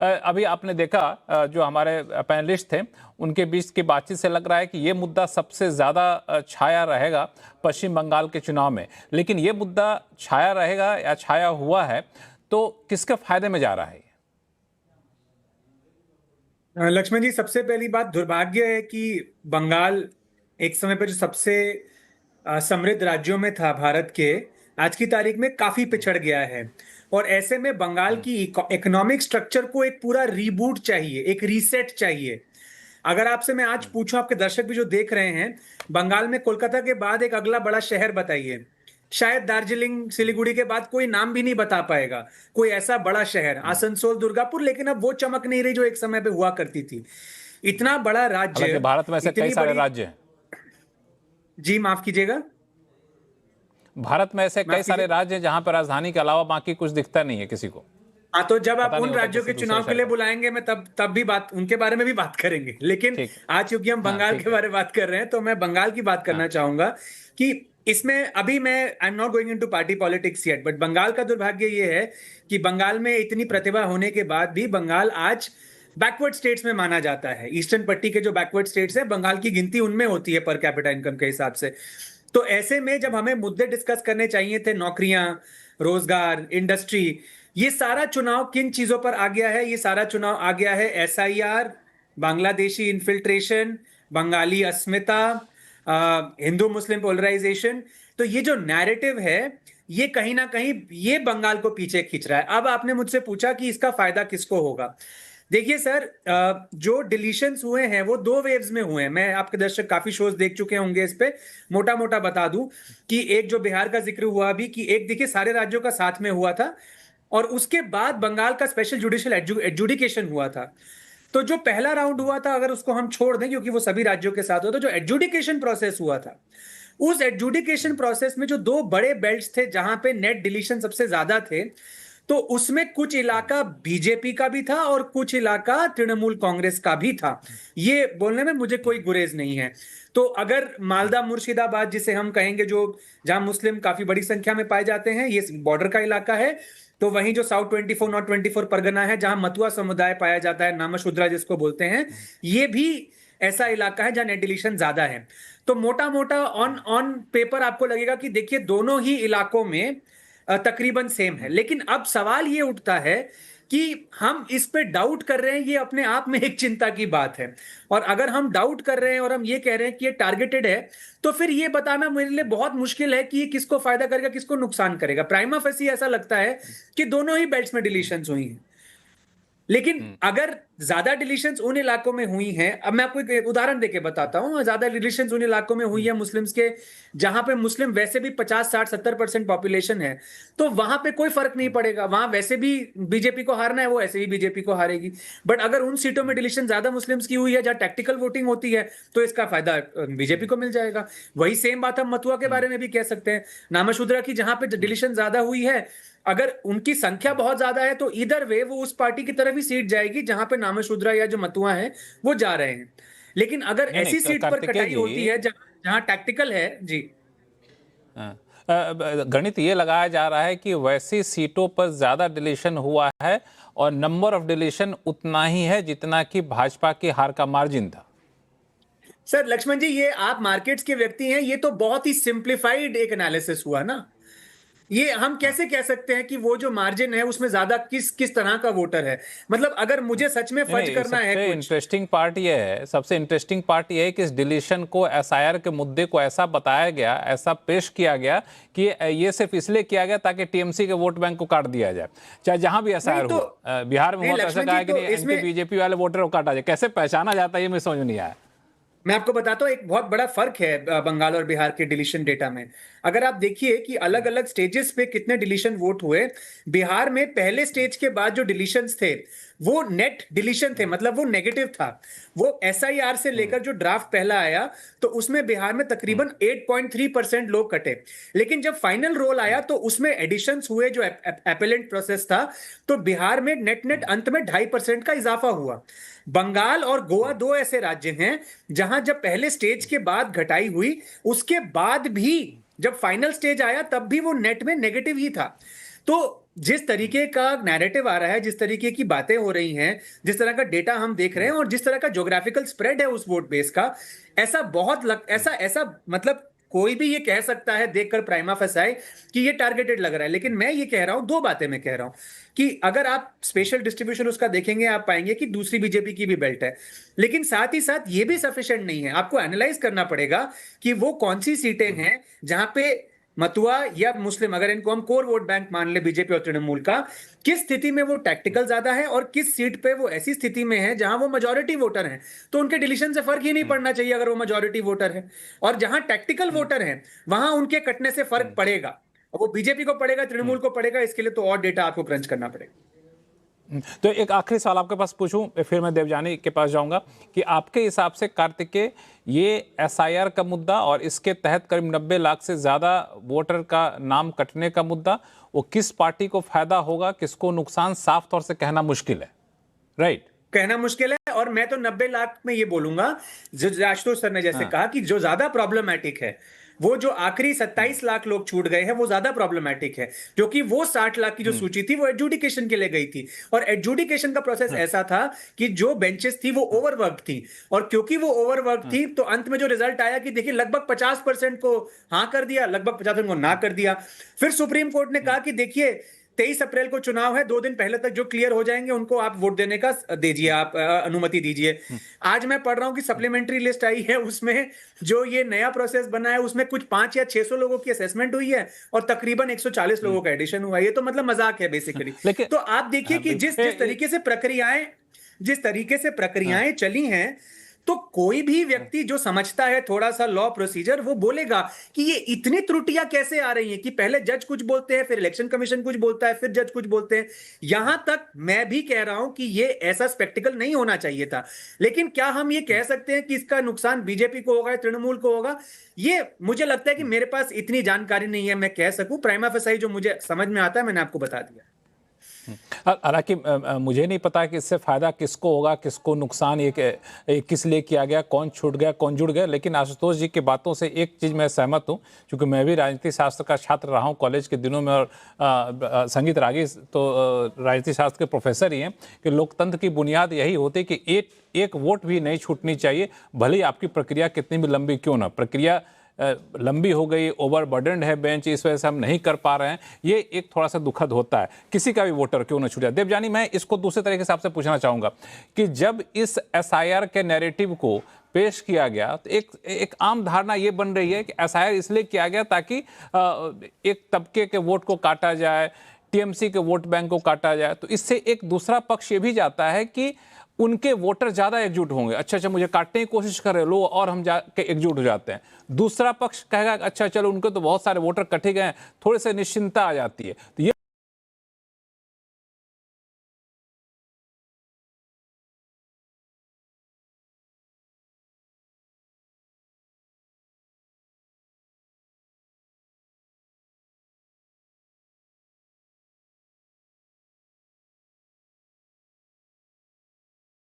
अभी आपने देखा जो हमारे पैनलिस्ट थे उनके बीच की बातचीत से लग रहा है कि ये मुद्दा सबसे ज्यादा छाया रहेगा पश्चिम बंगाल के चुनाव में। लेकिन ये मुद्दा छाया रहेगा या छाया हुआ है तो किसके फायदे में जा रहा है? लक्ष्मण जी, सबसे पहली बात दुर्भाग्य है कि बंगाल एक समय पर जो सबसे समृद्ध राज्यों में था भारत के, आज की तारीख में काफी पिछड़ गया है। और ऐसे में बंगाल की इकोनॉमिक स्ट्रक्चर को एक पूरा रीबूट चाहिए, एक रीसेट चाहिए। अगर आपसे मैं आज पूछूं, आपके दर्शक भी जो देख रहे हैं, बंगाल में कोलकाता के बाद एक अगला बड़ा शहर बताइए। शायद दार्जिलिंग सिलीगुड़ी के बाद कोई नाम भी नहीं बता पाएगा कोई ऐसा बड़ा शहर। आसनसोल, दुर्गापुर, लेकिन अब वो चमक नहीं रही जो एक समय पे हुआ करती थी। इतना बड़ा राज्य, भारत में से कई सारे राज्य हैं। जी माफ कीजिएगा, भारत में ऐसे कई सारे राज्य हैं जहां पर राजधानी के अलावा बाकी कुछ दिखता नहीं है किसी को। हाँ, तो जब आप उन राज्यों के चुनाव के लिए बुलाएंगे, मैं तब भी बात उनके बारे में भी बात करेंगे। लेकिन आज क्योंकि हम बंगाल के बारे में बात कर रहे हैं, तो मैं बंगाल की बात करना चाहूंगा कि इसमें अभी मैं I am not going into party politics yet, but Bengal का दुर्भाग्य ये है कि बंगाल में इतनी प्रतिभा होने के बाद भी बंगाल आज बैकवर्ड स्टेट्स में माना जाता है। ईस्टर्न पट्टी के जो बैकवर्ड स्टेट्स है, बंगाल की गिनती उनमें होती है पर कैपिटा इनकम के हिसाब से। तो ऐसे में जब हमें मुद्दे डिस्कस करने चाहिए थे, नौकरियां, रोजगार, इंडस्ट्री, ये सारा चुनाव किन चीजों पर आ गया है? ये सारा चुनाव आ गया है एसआईआर, बांग्लादेशी इन्फिल्ट्रेशन, बंगाली अस्मिता, हिंदू मुस्लिम पोलराइजेशन। तो ये जो नैरेटिव है, ये कहीं ना कहीं ये बंगाल को पीछे खींच रहा है। अब आपने मुझसे पूछा कि इसका फायदा किसको होगा। देखिए सर, जो डिलीशंस हुए हैं वो दो वेव्स में हुए हैं। मैं, आपके दर्शक काफी शोज देख चुके होंगे, इस पे मोटा मोटा बता दूं कि एक जो बिहार का जिक्र हुआ अभी, कि एक देखिए सारे राज्यों का साथ में हुआ था, और उसके बाद बंगाल का स्पेशल जुडिशियल एडजुडिकेशन हुआ था। तो जो पहला राउंड हुआ था, अगर उसको हम छोड़ दें क्योंकि वो सभी राज्यों के साथ हुआ, तो जो एडजुडिकेशन प्रोसेस हुआ था, उस एडजुडिकेशन प्रोसेस में जो दो बड़े बेल्ट्स थे जहां पे नेट डिलीशन सबसे ज्यादा थे, तो उसमें कुछ इलाका बीजेपी का भी था और कुछ इलाका तृणमूल कांग्रेस का भी था। ये बोलने में मुझे कोई गुरेज नहीं है। तो अगर मालदा मुर्शिदाबाद जिसे हम कहेंगे, जो जहां मुस्लिम काफी बड़ी संख्या में पाए जाते हैं, ये बॉर्डर का इलाका है, तो वहीं जो साउथ 24 नॉट 24 परगना है जहां मथुआ समुदाय पाया जाता है, नामशूद्रा जिसको बोलते हैं, ये भी ऐसा इलाका है जहां नेट डिलीशन ज्यादा है। तो मोटा मोटा ऑन ऑन पेपर आपको लगेगा कि देखिए दोनों ही इलाकों में तकरीबन सेम है। लेकिन अब सवाल ये उठता है कि हम इस पे डाउट कर रहे हैं, ये अपने आप में एक चिंता की बात है। और अगर हम डाउट कर रहे हैं और हम ये कह रहे हैं कि ये टारगेटेड है, तो फिर ये बताना मेरे लिए बहुत मुश्किल है कि ये किसको फायदा करेगा, किसको नुकसान करेगा। प्राइमा फेसी ऐसा लगता है कि दोनों ही बेल्ट्स में डिलीशंस हुई हैं। लेकिन अगर ज्यादा डिलीशंस उन इलाकों में हुई हैं, अब मैं आपको एक उदाहरण देके बताता हूं, ज्यादा डिलीशंस उन इलाकों में हुई है मुस्लिम्स के जहां पे मुस्लिम वैसे भी 50-60-70% पॉपुलेशन है, तो वहां पे कोई फर्क नहीं पड़ेगा। वहां वैसे भी बीजेपी को हारना है, वो ऐसे ही बीजेपी को हारेगी। बट अगर उन सीटों में डिलीशन ज्यादा मुस्लिम्स की हुई है जहां टैक्टिकल वोटिंग होती है, तो इसका फायदा बीजेपी को मिल जाएगा। वही सेम बात हम मथुआ के बारे में भी कह सकते हैं, नामशूद्रा की जहां पे डिलीशन ज्यादा हुई है, अगर उनकी संख्या बहुत ज्यादा है तो इधर वे वो उस पार्टी की तरफ ही सीट जाएगी जहां पे नामशूद्रा या जो मथुआ है वो जा रहे हैं। लेकिन अगर ऐसी सीट पर कटाई होती है जहां टैक्टिकल है, जी, गणित ये लगाया जा रहा है कि वैसी सीटों पर ज्यादा डिलीशन हुआ है और नंबर ऑफ डिलीशन उतना ही है जितना कि भाजपा की हार का मार्जिन था। सर लक्ष्मण जी, ये आप मार्केट्स के व्यक्ति हैं, ये तो बहुत ही सिंप्लीफाइड एक एनालिसिस हुआ ना। ये हम कैसे कह सकते हैं कि वो जो मार्जिन है उसमें ज्यादा किस किस तरह का वोटर है? मतलब अगर मुझे सच में फर्ज करना है कुछ, इंटरेस्टिंग पार्ट ये है, सबसे इंटरेस्टिंग पार्ट ये है कि इस डिलीशन को, एसआईआर के मुद्दे को ऐसा बताया गया, ऐसा पेश किया गया कि ये सिर्फ इसलिए किया गया ताकि टीएमसी के वोट बैंक को काट दिया जाए। चाहे जहां भी एसआईआर हुआ, बिहार में हुआ तो ऐसा कहा कि इसमें बीजेपी वाले वोटर को काटा जाए। कैसे पहचाना जाता है ये मैं समझ नहीं आया। मैं आपको बताता हूं, एक बहुत बड़ा फर्क है बंगाल और बिहार के डिलीशन डेटा में। अगर आप देखिए कि अलग अलग स्टेजेस पे कितने डिलीशन वोट हुए, बिहार में पहले स्टेज के बाद जो डिलीशंस थे वो नेट डिलीशन थे, मतलब वो नेगेटिव था। वो एसआईआर से लेकर जो ड्राफ्ट पहला आया तो उसमें बिहार में तकरीबन 8.3% लोग कटे। लेकिन जब फाइनल रोल आया तो उसमें एडिशंस हुए, जो एपेलेंट प्रोसेस था, तो बिहार में नेट नेट अंत में 2.5% का इजाफा हुआ। बंगाल और गोवा दो ऐसे राज्य हैं जहां जब पहले स्टेज के बाद घटाई हुई, उसके बाद भी जब फाइनल स्टेज आया तब भी वो नेट में नेगेटिव ही था। तो जिस तरीके का नैरेटिव आ रहा है, जिस तरीके की बातें हो रही हैं, जिस तरह का डेटा हम देख रहे हैं और जिस तरह का ज्योग्राफिकल स्प्रेड है उस वोट बेस का, ऐसा मतलब कोई भी ये कह सकता है देखकर प्राइमा फेसाई कि ये टारगेटेड लग रहा है। लेकिन मैं ये कह रहा हूं, दो बातें मैं कह रहा हूं कि अगर आप स्पेशल डिस्ट्रीब्यूशन उसका देखेंगे, आप पाएंगे कि दूसरी बीजेपी की भी बेल्ट है, लेकिन साथ ही साथ ये भी सफिशिएंट नहीं है। आपको एनालाइज करना पड़ेगा कि वो कौन सी सीटें हैं जहां पे मतुआ या मुस्लिम, अगर इनको हम कोर वोट बैंक मान ले बीजेपी और तृणमूल का, किस स्थिति में वो टैक्टिकल ज्यादा है और किस सीट पे वो ऐसी स्थिति में है जहां वो मेजॉरिटी वोटर हैं। तो उनके डिलीशन से फर्क ही नहीं पड़ना चाहिए अगर वो मेजॉरिटी वोटर है। और जहां टैक्टिकल वोटर हैं वहां उनके कटने से फर्क पड़ेगा, और वो बीजेपी को पड़ेगा, तृणमूल को पड़ेगा। इसके लिए तो और डेटा आपको क्रंच करना पड़ेगा। तो एक आखिरी सवाल आपके पास पूछूं, फिर मैं देवजानी के पास जाऊंगा कि आपके हिसाब से कार्तिकेय, ये एसआईआर का मुद्दा और इसके तहत करीब 90 लाख से ज्यादा वोटर का नाम कटने का मुद्दा, वो किस पार्टी को फायदा होगा, किसको नुकसान, साफ तौर से कहना मुश्किल है, राइट? कहना मुश्किल है। और मैं तो 90 लाख में ये बोलूंगा, जो आशुतोष सर ने जैसे कहा कि जो ज्यादा प्रॉब्लमैटिक है, वो जो आखिरी 27 लाख लोग छूट गए हैं वो ज्यादा प्रॉब्लमैटिक है, क्योंकि वो 60 लाख की जो सूची थी वो एडजुडिकेशन के लिए गई थी। और एडजुडिकेशन का प्रोसेस ऐसा था कि जो बेंचेस थी वो ओवरवर्क थी, और क्योंकि वो ओवरवर्क थी तो अंत में जो रिजल्ट आया कि देखिए लगभग 50% को हाँ कर दिया, लगभग 50% को ना कर दिया। फिर सुप्रीम कोर्ट ने कहा कि देखिए 23 अप्रैल को चुनाव है, 2 दिन पहले तक जो क्लियर हो जाएंगे उनको आप वोट देने का दीजिए, आप अनुमति दीजिए। आज मैं पढ़ रहा हूं कि सप्लीमेंट्री लिस्ट आई है, उसमें जो ये नया प्रोसेस बना है उसमें कुछ 500 या 600 लोगों की असेसमेंट हुई है और तकरीबन 140 लोगों का एडिशन हुआ है। ये तो मतलब मजाक है बेसिकली। तो आप देखिए कि जिस तरीके से प्रक्रियाएं चली हैं, तो कोई भी व्यक्ति जो समझता है थोड़ा सा लॉ प्रोसीजर, वो बोलेगा कि ये इतनी त्रुटियां कैसे आ रही हैं कि पहले जज कुछ बोलते हैं, फिर इलेक्शन कमीशन कुछ बोलता है, फिर जज कुछ बोलते हैं। यहां तक मैं भी कह रहा हूं कि ये ऐसा स्पेक्टिकल नहीं होना चाहिए था। लेकिन क्या हम ये कह सकते हैं कि इसका नुकसान बीजेपी को होगा या तृणमूल को होगा? ये मुझे लगता है कि मेरे पास इतनी जानकारी नहीं है मैं कह सकूं। प्राइमा फेसाई जो मुझे समझ में आता है मैंने आपको बता दिया। हालांकि मुझे नहीं पता कि इससे फायदा किसको होगा, किसको नुकसान, ये किस लिए किया गया, कौन छूट गया, कौन जुड़ गया। लेकिन आशुतोष जी की बातों से एक चीज मैं सहमत हूं, क्योंकि मैं भी राजनीति शास्त्र का छात्र रहा हूं कॉलेज के दिनों में, और संगीत रागी तो राजनीति शास्त्र के प्रोफेसर ही हैं, कि लोकतंत्र की बुनियाद यही होती है कि एक वोट भी नहीं छूटनी चाहिए, भले ही आपकी प्रक्रिया कितनी भी लंबी क्यों ना। प्रक्रिया लंबी हो गई, ओवरबर्डन्ड है बेंच, इस वजह से हम नहीं कर पा रहे हैं, ये एक थोड़ा सा दुखद होता है, किसी का भी वोटर क्यों ना छूट जाए। देवजानी, मैं इसको दूसरे तरीके से आपसे पूछना चाहूंगा कि जब इस एसआईआर के नैरेटिव को पेश किया गया तो एक आम धारणा ये बन रही है कि एसआईआर इसलिए किया गया ताकि एक तबके के वोट को काटा जाए, टीएमसी के वोट बैंक को काटा जाए। तो इससे एक दूसरा पक्ष ये भी जाता है कि उनके वोटर ज्यादा एकजुट होंगे, अच्छा मुझे काटने की कोशिश कर रहे लो, और हम जाके एकजुट हो जाते हैं। दूसरा पक्ष कहेगा अच्छा चलो उनके तो बहुत सारे वोटर कटे गए हैं, थोड़े से निश्चिंतता आ जाती है। तो ये